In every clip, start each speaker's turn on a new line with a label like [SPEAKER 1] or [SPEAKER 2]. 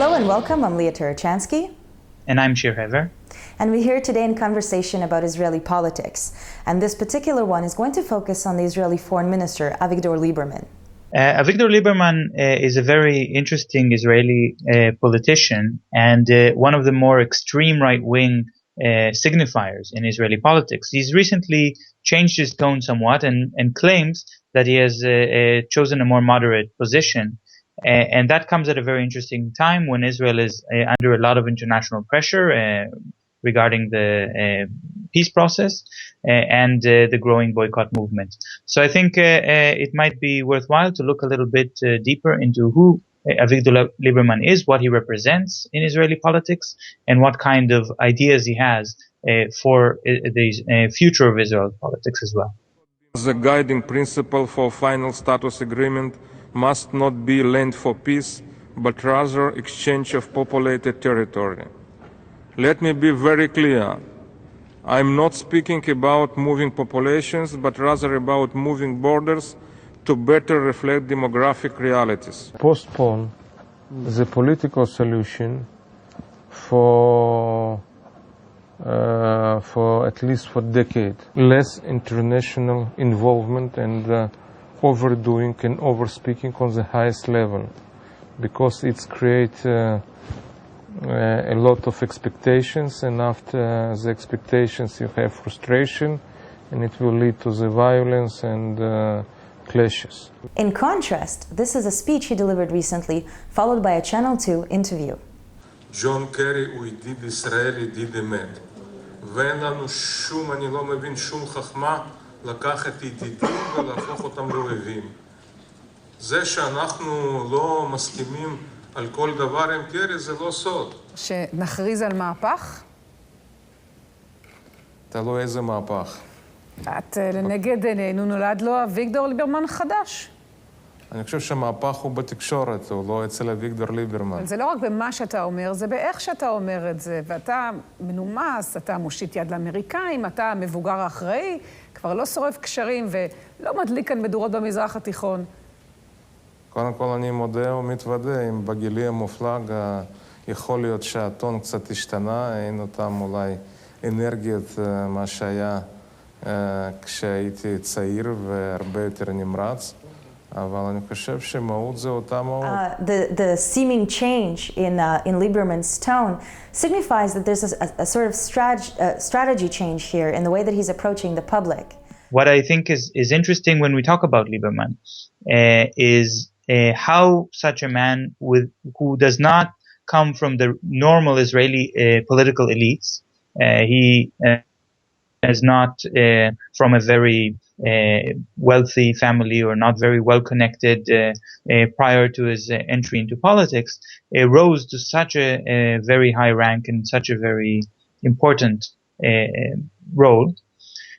[SPEAKER 1] Hello and welcome. I'm Lia Tarachansky.
[SPEAKER 2] And I'm Shir Hever.
[SPEAKER 1] And we're here today in conversation about Israeli politics. And this particular one is going to focus on the Israeli foreign minister, Avidgor Lieberman.
[SPEAKER 2] Avidgor Liberman is a very interesting Israeli politician and one of the more extreme right-wing signifiers in Israeli politics. He's recently changed his tone somewhat and claims that he has chosen a more moderate position. And that comes at a very interesting time when Israel is under a lot of international pressure regarding the peace process and the growing boycott movement. So I think it might be worthwhile to look a little bit deeper into who Avidgor Lieberman is, what he represents in Israeli politics, and what kind of ideas he has for the future of Israel politics as well.
[SPEAKER 3] The guiding principle for final status agreement must not be land for peace, but rather exchange of populated territory. Let me be very clear. I'm not speaking about moving populations, but rather about moving borders to better reflect demographic realities.
[SPEAKER 4] Postpone the political solution for at least for a decade. Less international involvement and overdoing and overspeaking on the highest level, because it's create a lot of expectations, and after the expectations you have frustration, and it will lead to the violence and clashes.
[SPEAKER 1] In contrast, this is a speech he delivered recently, followed by a Channel 2 interview.
[SPEAKER 5] ג'ון קרי הוא ידיד ישראל, ידיד אמת. ואין לנו שום, אני לא מבין שום חכמה לקחת ידידים ולהפוך אותם לאויבים. זה שאנחנו לא מסכימים על כל דבר עם קרי זה לא סוד.
[SPEAKER 6] שנכריז על מהפך?
[SPEAKER 3] תלוי איזה מהפך.
[SPEAKER 6] לנגד עינינו נולד לו אביגדור ליברמן חדש.
[SPEAKER 3] אני חושב שהמהפך הוא בתקשורת, הוא לא אצל אביגדור ליברמן.
[SPEAKER 6] זה לא רק במה שאתה אומר, זה באיך שאתה אומר את זה. ואתה מנומס, אתה מושיט יד לאמריקאים, אתה המבוגר האחראי, כבר לא שורף קשרים ולא מדליק כאן מדורות במזרח התיכון.
[SPEAKER 3] קודם כל אני מודה ומתוודה, אם בגילי המופלג יכול להיות שהטון קצת השתנה, אין אותם אולי אנרגיות מה שהיה כשהייתי צעיר והרבה יותר נמרץ.
[SPEAKER 1] The seeming change in Lieberman's tone signifies that there's a sort of strategy change here in the way that he's approaching the public.
[SPEAKER 2] What I think is interesting when we talk about Lieberman is how such a man who does not come from the normal Israeli political elites, he is not from a very wealthy family or not very well connected prior to his entry into politics, rose to such a very high rank and such a very important role.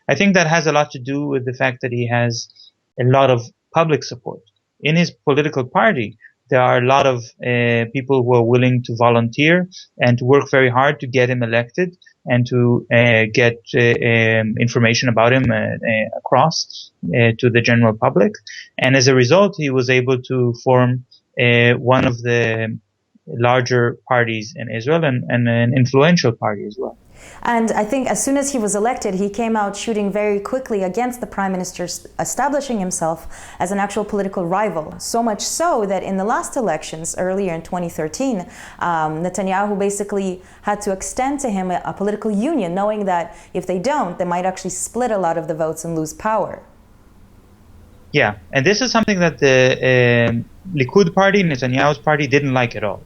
[SPEAKER 2] I think that has a lot to do with the fact that he has a lot of public support. In his political party, there are a lot of people who are willing to volunteer and to work very hard to get him elected and to get information about him across to the general public. And as a result, he was able to form one of the larger parties in Israel and an influential party as well.
[SPEAKER 1] And I think as soon as he was elected, he came out shooting very quickly against the prime minister, establishing himself as an actual political rival. So much so that in the last elections, earlier in 2013, Netanyahu basically had to extend to him a political union, knowing that if they don't, they might actually split a lot of the votes and lose power.
[SPEAKER 2] Yeah, and this is something that the Likud party, Netanyahu's party, didn't like at all.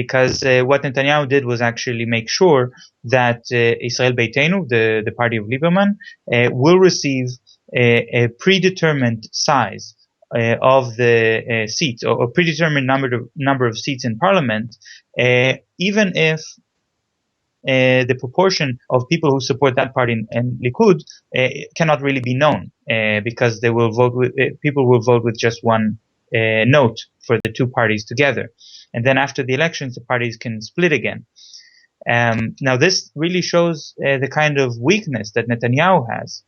[SPEAKER 2] Because what Netanyahu did was actually make sure that Israel Beitenu, the party of Lieberman, will receive a predetermined size of the seats, or a predetermined number of seats in parliament, even if the proportion of people who support that party and Likud cannot really be known, because they will vote with people will vote with just one note for the two parties together. And then after the elections, the parties can split again. Now, this really shows the kind of weakness that Netanyahu has,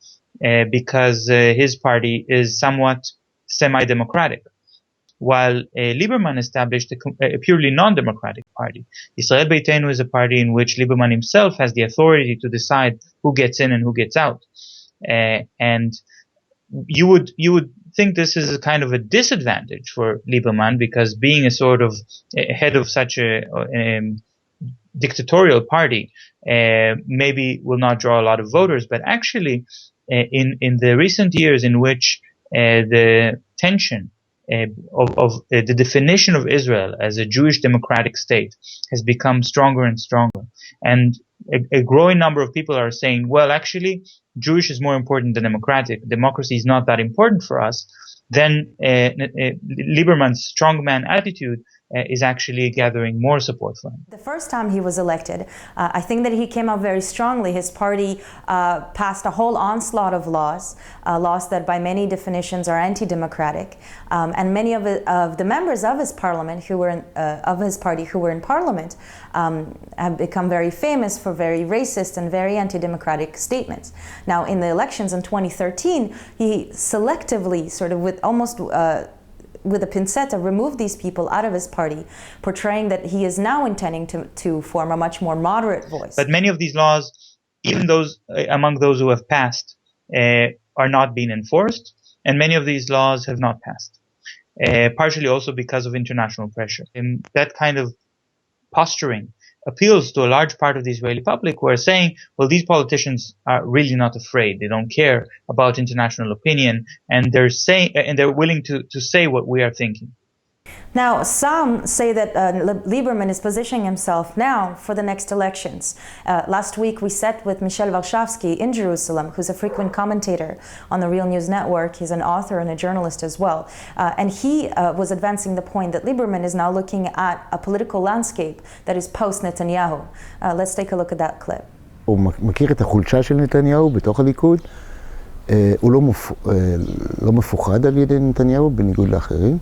[SPEAKER 2] because his party is somewhat semi-democratic. while Lieberman established a purely non-democratic party. Israel Beitenu is a party in which Lieberman himself has the authority to decide who gets in and who gets out. And you would think this is a kind of a disadvantage for Lieberman, because being a sort of head of such a dictatorial party maybe will not draw a lot of voters. But actually, in the recent years in which the tension of the definition of Israel as a Jewish democratic state has become stronger and stronger, and a growing number of people are saying, well, actually, Jewish is more important than democratic. Democracy is not that important for us. Then Lieberman's strongman attitude is actually gathering more support for him.
[SPEAKER 1] The first time he was elected, I think that he came out very strongly. His party passed a whole onslaught of laws that by many definitions are anti-democratic, and many of the members of his parliament who were of his party who were in parliament have become very famous for very racist and very anti-democratic statements. Now, in the elections in 2013, he selectively, sort of with almost with a pincetta, removed these people out of his party, portraying that he is now intending to form a much more moderate voice.
[SPEAKER 2] But many of these laws, even those among those who have passed, are not being enforced, and many of these laws have not passed, partially also because of international pressure. And that kind of posturing appeals to a large part of the Israeli public, who are saying, well, these politicians are really not afraid. They don't care about international opinion, and they're willing to say what we are thinking.
[SPEAKER 1] Now, some say that Lieberman is positioning himself now for the next elections. Last week, we sat with Michel Warshawski in Jerusalem, who's a frequent commentator on the Real News Network. He's an author and a journalist as well. And he was advancing the point that Lieberman is now looking at a political landscape that is post-Netanyahu. Let's take a look at that clip.
[SPEAKER 7] הוא מכיר את החולשה של נתניהו בתוך הליכוד. הוא לא מפוחד על ידי נתניהו, בניגוד לאחרים.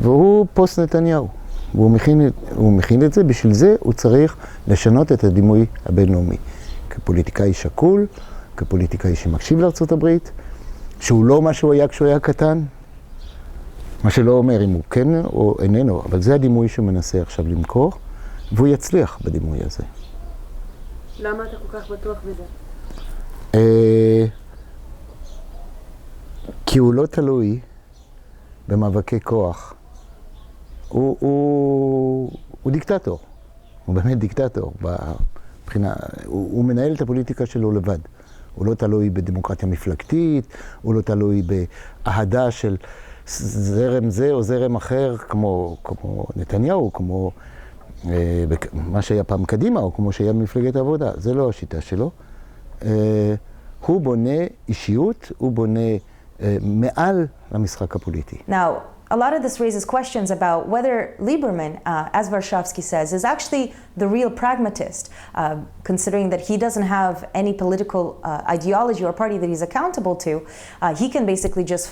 [SPEAKER 7] והוא פוסט נתניהו, והוא מכין את זה, בשביל זה הוא צריך לשנות את הדימוי הבינלאומי. כפוליטיקאי שקול, כפוליטיקאי שמקשיב לארצות הברית, שהוא לא מה שהוא היה כשהוא היה קטן, מה שלא אומר אם הוא כן או איננו, אבל זה הדימוי שהוא מנסה עכשיו למכור, והוא יצליח בדימוי הזה.
[SPEAKER 8] למה אתה כל כך בטוח בזה?
[SPEAKER 7] כי הוא לא תלוי במאבקי כוח. הוא דיקטטור, הוא באמת דיקטטור. הוא מנהל את הפוליטיקה שלו לבד. הוא לא תלוי בדמוקרטיה מפלגתית, הוא לא תלוי באהדה של זרם זה או זרם אחר, כמו נתניהו, כמו מה שהיה פעם קדימה, או כמו שהיה מפלגת העבודה. זה לא השיטה שלו. הוא בונה אישיות, הוא בונה מעל למשחק הפוליטי.
[SPEAKER 1] Now, a lot of this raises questions about whether Lieberman, as Warshawski says, is actually the real pragmatist, considering that he doesn't have any political ideology or party that he's accountable to. He can basically just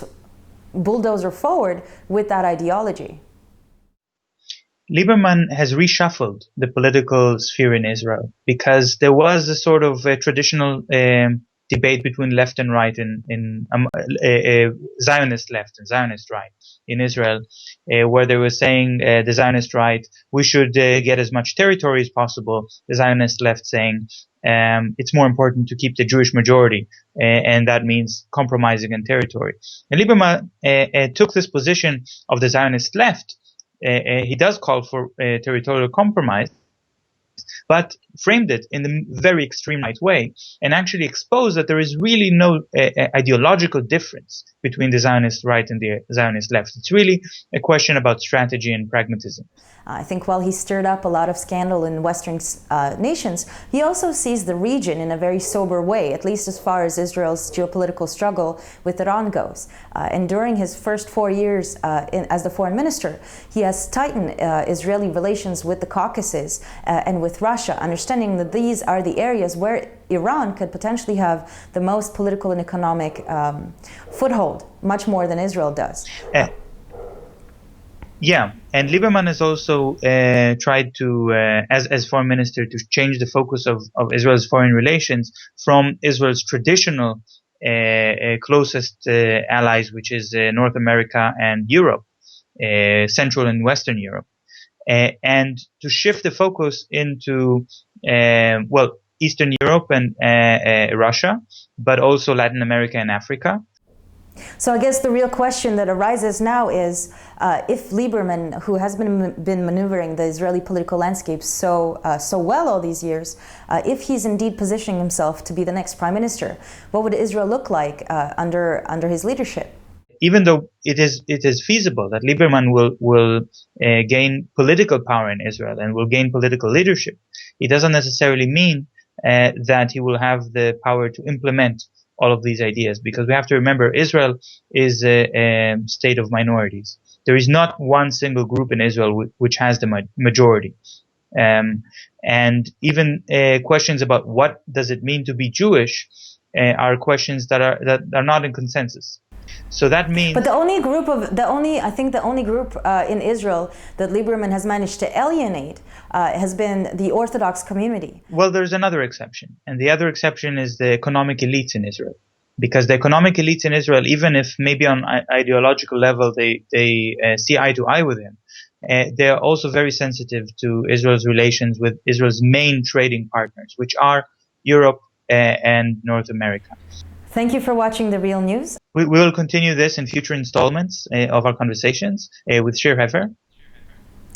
[SPEAKER 1] bulldozer forward with that ideology.
[SPEAKER 2] Lieberman has reshuffled the political sphere in Israel, because there was a sort of a traditional debate between left and right in Zionist left and Zionist right in Israel, where they were saying the Zionist right, we should get as much territory as possible. The Zionist left saying it's more important to keep the Jewish majority, and that means compromising on territory. And Lieberman took this position of the Zionist left. He does call for territorial compromise, but framed it in the very extreme right way, and actually exposed that there is really no ideological difference between the Zionist right and the Zionist left. It's really a question about strategy and pragmatism.
[SPEAKER 1] I think while he stirred up a lot of scandal in Western nations, he also sees the region in a very sober way, at least as far as Israel's geopolitical struggle with Iran goes. And during his first 4 years as the foreign minister, he has tightened Israeli relations with the Caucasus and with Russia, understanding that these are the areas where Iran could potentially have the most political and economic foothold, much more than Israel does.
[SPEAKER 2] Yeah, and Lieberman has also tried to, as foreign minister, to change the focus of Israel's foreign relations from Israel's traditional closest allies, which is North America and Europe, Central and Western Europe, and to shift the focus into Eastern Europe and Russia, but also Latin America and Africa.
[SPEAKER 1] So I guess the real question that arises now is if Lieberman, who has been maneuvering the Israeli political landscape so well all these years, if he's indeed positioning himself to be the next prime minister, what would Israel look like under his leadership?
[SPEAKER 2] Even though it is feasible that Lieberman will gain political power in Israel and will gain political leadership, it doesn't necessarily mean that he will have the power to implement all of these ideas, because we have to remember Israel is a state of minorities. There is not one single group in Israel which has the majority. And even questions about what does it mean to be Jewish are questions that are not in consensus. So that means.
[SPEAKER 1] But the only group in Israel that Lieberman has managed to alienate has been the Orthodox community.
[SPEAKER 2] Well, there's another exception, and the other exception is the economic elites in Israel, because the economic elites in Israel, even if maybe on ideological level they see eye to eye with him, they are also very sensitive to Israel's relations with Israel's main trading partners, which are Europe and North America.
[SPEAKER 1] Thank you for watching The Real News.
[SPEAKER 2] We will continue this in future installments of our conversations with Shir Hever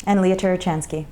[SPEAKER 1] and Lia Tarachansky.